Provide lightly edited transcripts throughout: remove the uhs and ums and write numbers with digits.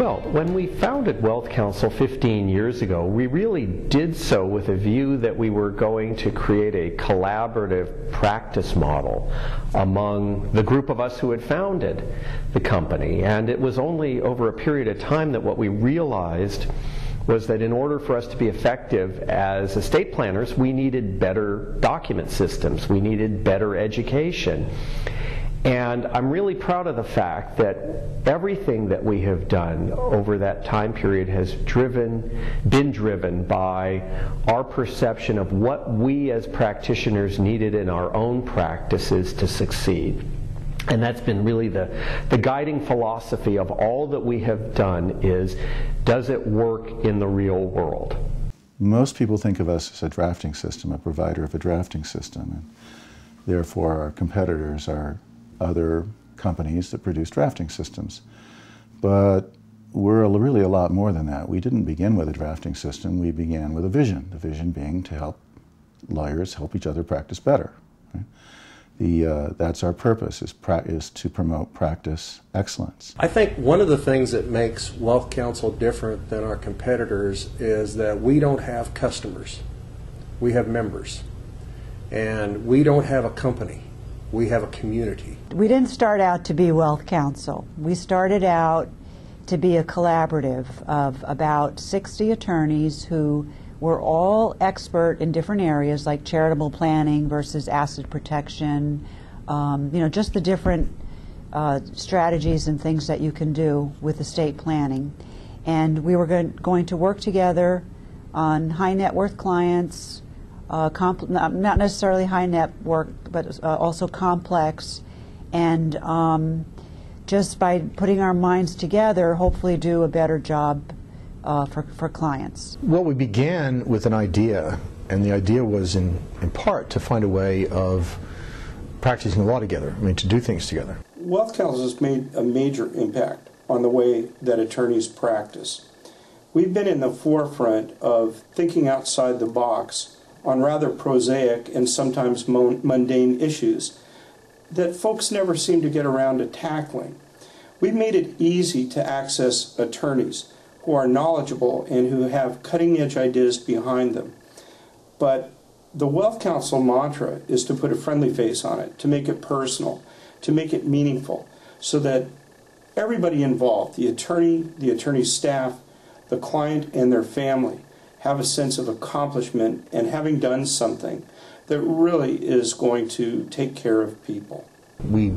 Well, when we founded Wealth Counsel 15 years ago, we really did so with a view that we were going to create a collaborative practice model among the group of us who had founded the company. And it was only over a period of time that what we realized was that in order for us to be effective as estate planners, we needed better document systems, we needed better education. And I'm really proud of the fact that everything that we have done over that time period has been driven by our perception of what we as practitioners needed in our own practices to succeed. And that's been really the guiding philosophy of all that we have done is, does it work in the real world? Most people think of us as a drafting system, a provider of a drafting system. And therefore, our competitors are other companies that produce drafting systems. But we're really a lot more than that. We didn't begin with a drafting system, we began with a vision. The vision being to help lawyers help each other practice better. Right? That's our purpose, is to promote practice excellence. I think one of the things that makes Wealth Counsel different than our competitors is that we don't have customers. We have members. And we don't have a company. We have a community. We didn't start out to be Wealth Counsel. We started out to be a collaborative of about 60 attorneys who were all expert in different areas like charitable planning versus asset protection, just the different strategies and things that you can do with estate planning. And we were going to work together on high net worth clients, not necessarily high net worth, but also complex, and just by putting our minds together, hopefully do a better job for clients. Well, we began with an idea, and the idea was in part to find a way of practicing law together, to do things together. Wealth Counsel has made a major impact on the way that attorneys practice. We've been in the forefront of thinking outside the box on rather prosaic and sometimes mundane issues that folks never seem to get around to tackling. We've made it easy to access attorneys who are knowledgeable and who have cutting-edge ideas behind them. But the Wealth Counsel mantra is to put a friendly face on it, to make it personal, to make it meaningful, so that everybody involved, the attorney's staff, the client, and their family, have a sense of accomplishment and having done something that really is going to take care of people. We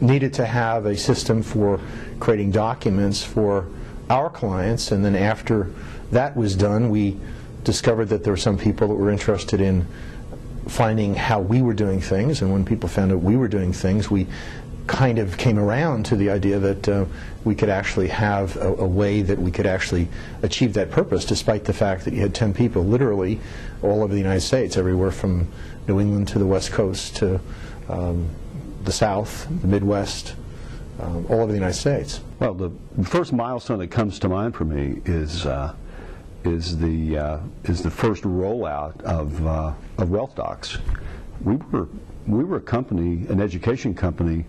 needed to have a system for creating documents for our clients, and then after that was done, we discovered that there were some people that were interested in finding how we were doing things, and when people found out we were doing things, we kind of came around to the idea that we could actually have a way that we could actually achieve that purpose, despite the fact that you had 10 people literally all over the United States, everywhere from New England to the West Coast to the South, the Midwest, all over the United States. Well, the first milestone that comes to mind for me is the first rollout of Wealth Docs. We were a company, an education company,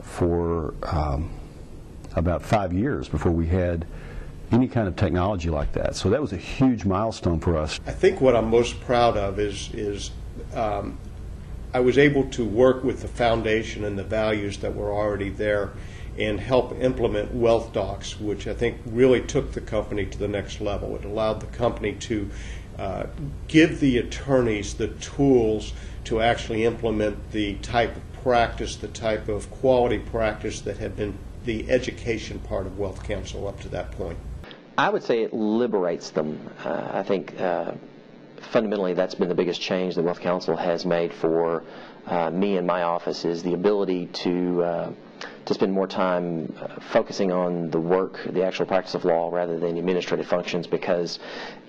for about 5 years before we had any kind of technology like that. So that was a huge milestone for us. I think what I'm most proud of is I was able to work with the foundation and the values that were already there and help implement Wealth Docs, which I think really took the company to the next level. It allowed the company to give the attorneys the tools to actually implement the type of practice, the type of quality practice that had been the education part of Wealth Counsel up to that point. I would say it liberates them. I think fundamentally that's been the biggest change that Wealth Counsel has made for me and my office, is the ability to spend more time focusing on the work, the actual practice of law, rather than administrative functions, because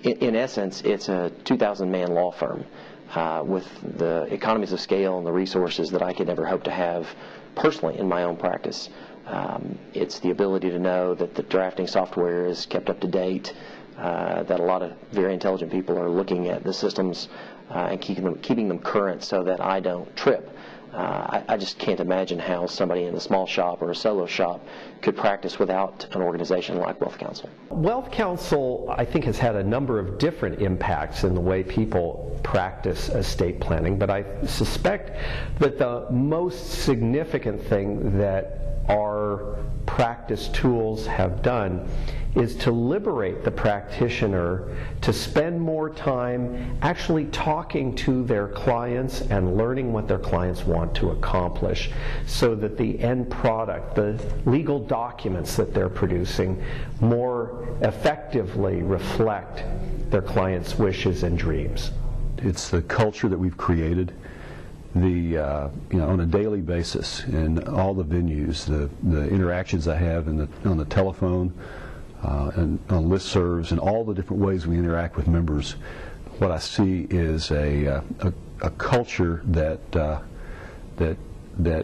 in essence it's a 2,000-man law firm with the economies of scale and the resources that I could never hope to have personally in my own practice. It's the ability to know that the drafting software is kept up to date, that a lot of very intelligent people are looking at the systems and keeping them current so that I don't trip. I just can't imagine how somebody in a small shop or a solo shop could practice without an organization like Wealth Counsel. Wealth Counsel, I think, has had a number of different impacts in the way people practice estate planning, but I suspect that the most significant thing that our practice tools have done is to liberate the practitioner to spend more time actually talking to their clients and learning what their clients want to accomplish, so that the end product, the legal documents that they're producing, more effectively reflect their clients' wishes and dreams. It's the culture that we've created. On a daily basis in all the venues, the interactions I have on the telephone, and on listservs, and all the different ways we interact with members, what I see is a culture that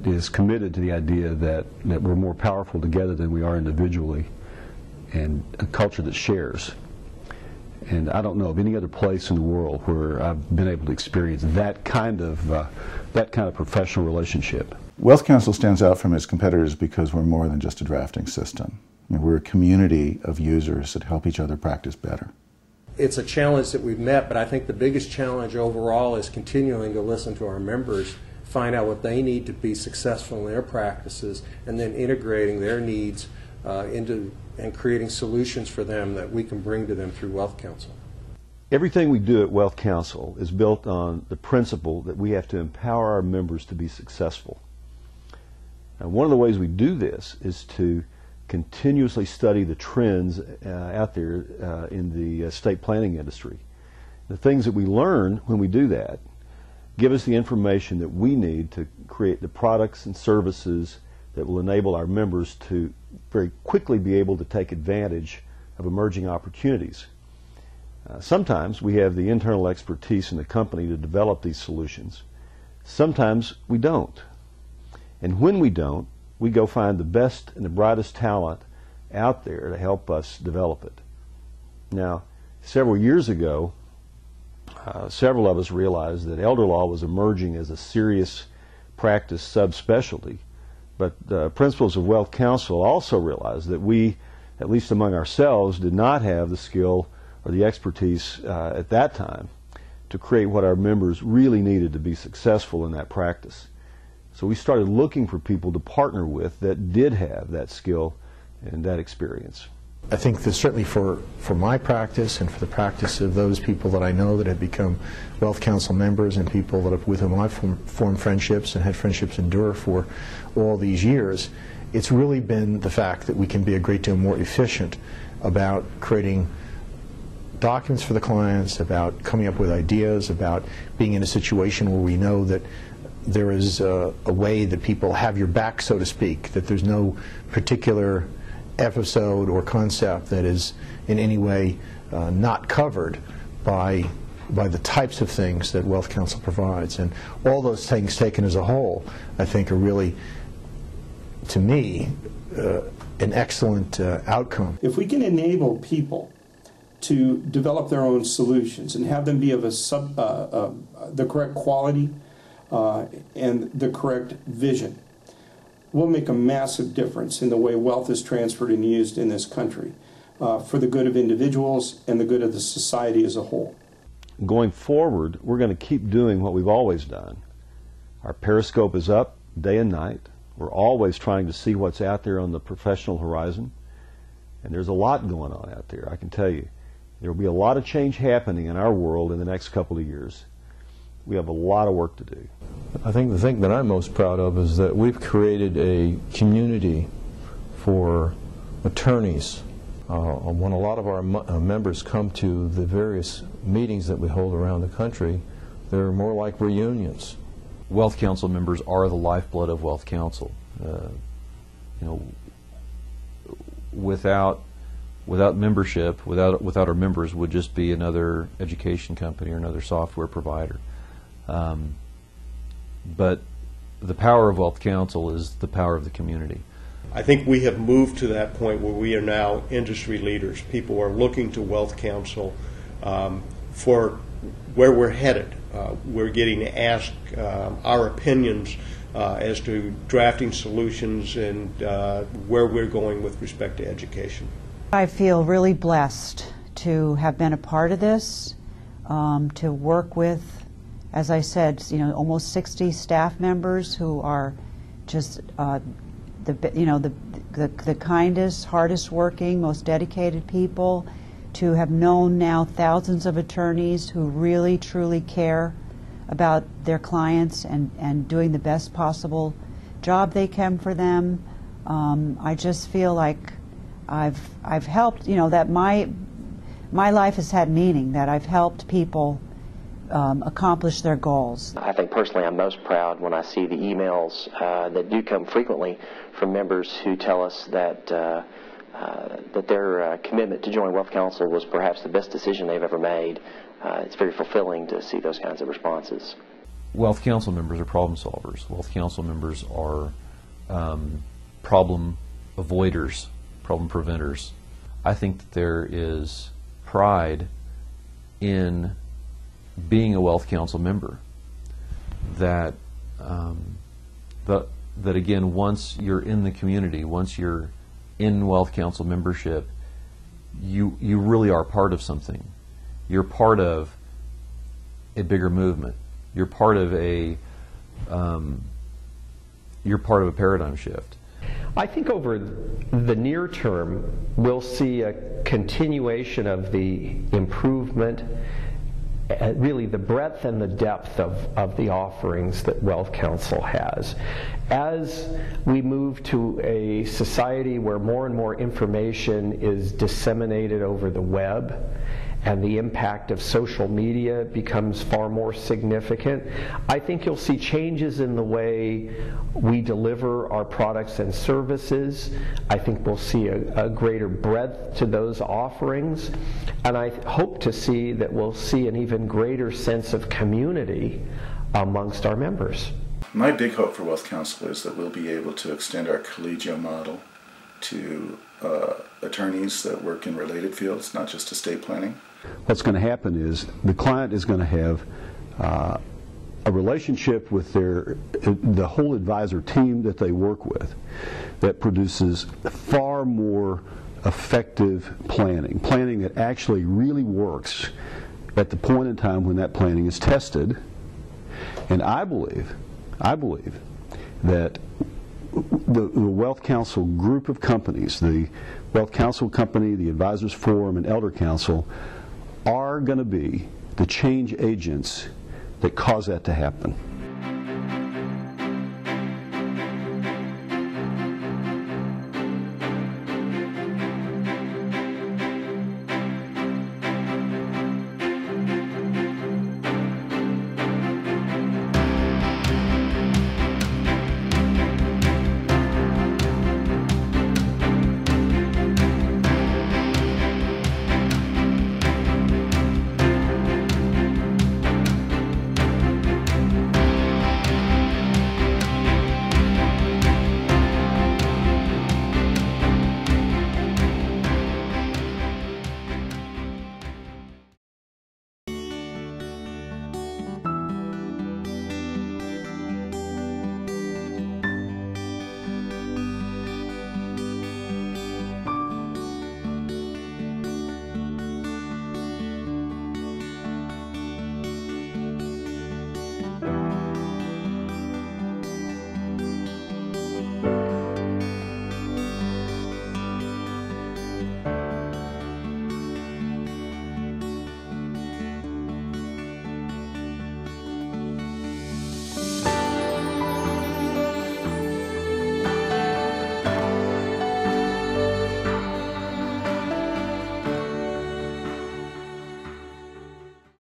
is committed to the idea that we're more powerful together than we are individually, and a culture that shares. And I don't know of any other place in the world where I've been able to experience that kind of professional relationship. Wealth Counsel stands out from its competitors because we're more than just a drafting system. We're a community of users that help each other practice better. It's a challenge that we've met, but I think the biggest challenge overall is continuing to listen to our members, find out what they need to be successful in their practices, and then integrating their needs into and creating solutions for them that we can bring to them through Wealth Counsel. Everything we do at Wealth Counsel is built on the principle that we have to empower our members to be successful. And one of the ways we do this is to continuously study the trends out there in the estate planning industry. The things that we learn when we do that give us the information that we need to create the products and services that will enable our members to very quickly be able to take advantage of emerging opportunities. Sometimes we have the internal expertise in the company to develop these solutions. Sometimes we don't. And when we don't, we go find the best and the brightest talent out there to help us develop it. Now, several years ago, several of us realized that elder law was emerging as a serious practice subspecialty. But the principals of Wealth Counsel also realized that we, at least among ourselves, did not have the skill or the expertise at that time to create what our members really needed to be successful in that practice. So we started looking for people to partner with that did have that skill and that experience. I think that certainly for my practice and for the practice of those people that I know that have become Wealth Counsel members and people that have, with whom I've formed friendships and had friendships endure for all these years, it's really been the fact that we can be a great deal more efficient about creating documents for the clients, about coming up with ideas, about being in a situation where we know that there is a way that people have your back, so to speak, that there's no particular episode or concept that is in any way not covered by the types of things that Wealth Counsel provides. And all those things taken as a whole, I think, are really, to me, an excellent outcome. If we can enable people to develop their own solutions and have them be of the correct quality and the correct vision, will make a massive difference in the way wealth is transferred and used in this country for the good of individuals and the good of the society as a whole. Going forward, we're going to keep doing what we've always done. Our periscope is up day and night. We're always trying to see what's out there on the professional horizon. And there's a lot going on out there, I can tell you. There will be a lot of change happening in our world in the next couple of years. We have a lot of work to do. I think the thing that I'm most proud of is that we've created a community for attorneys. When a lot of our members come to the various meetings that we hold around the country, they're more like reunions. Wealth Counsel members are the lifeblood of Wealth Counsel. Without membership, without our members, would just be another education company or another software provider. But the power of Wealth Counsel is the power of the community. I think we have moved to that point where we are now industry leaders. People are looking to Wealth Counsel for where we're headed. We're getting asked our opinions as to drafting solutions and where we're going with respect to education. I feel really blessed to have been a part of this, to work with, as I said, almost 60 staff members who are just the kindest, hardest working, most dedicated people, to have known now thousands of attorneys who really, truly care about their clients and doing the best possible job they can for them. I just feel like I've helped, that my life has had meaning, that I've helped people accomplish their goals. I think personally I'm most proud when I see the emails that do come frequently from members who tell us that their commitment to join Wealth Counsel was perhaps the best decision they've ever made. It's very fulfilling to see those kinds of responses. Wealth Counsel members are problem solvers. Wealth Counsel members are problem avoiders, problem preventers. I think that there is pride in being a Wealth Counsel member. That again, once you're in the community, once you're in Wealth Counsel membership, you really are part of something. You're part of a bigger movement. You're part of a paradigm shift. I think over the near term, we'll see a continuation of the improvement, really the breadth and the depth of the offerings that Wealth Counsel has. As we move to a society where more and more information is disseminated over the web, and the impact of social media becomes far more significant, I think you'll see changes in the way we deliver our products and services. I think we'll see a greater breadth to those offerings, and I hope to see that we'll see an even greater sense of community amongst our members. My big hope for Wealth Counsel is that we'll be able to extend our collegial model to attorneys that work in related fields, not just estate planning. What's going to happen is the client is going to have a relationship with the whole advisor team that they work with that produces far more effective planning that actually really works at the point in time when that planning is tested. And I believe that the Wealth Counsel group of companies, the Wealth Counsel Company, the Advisors Forum, and Elder Counsel, are going to be the change agents that cause that to happen.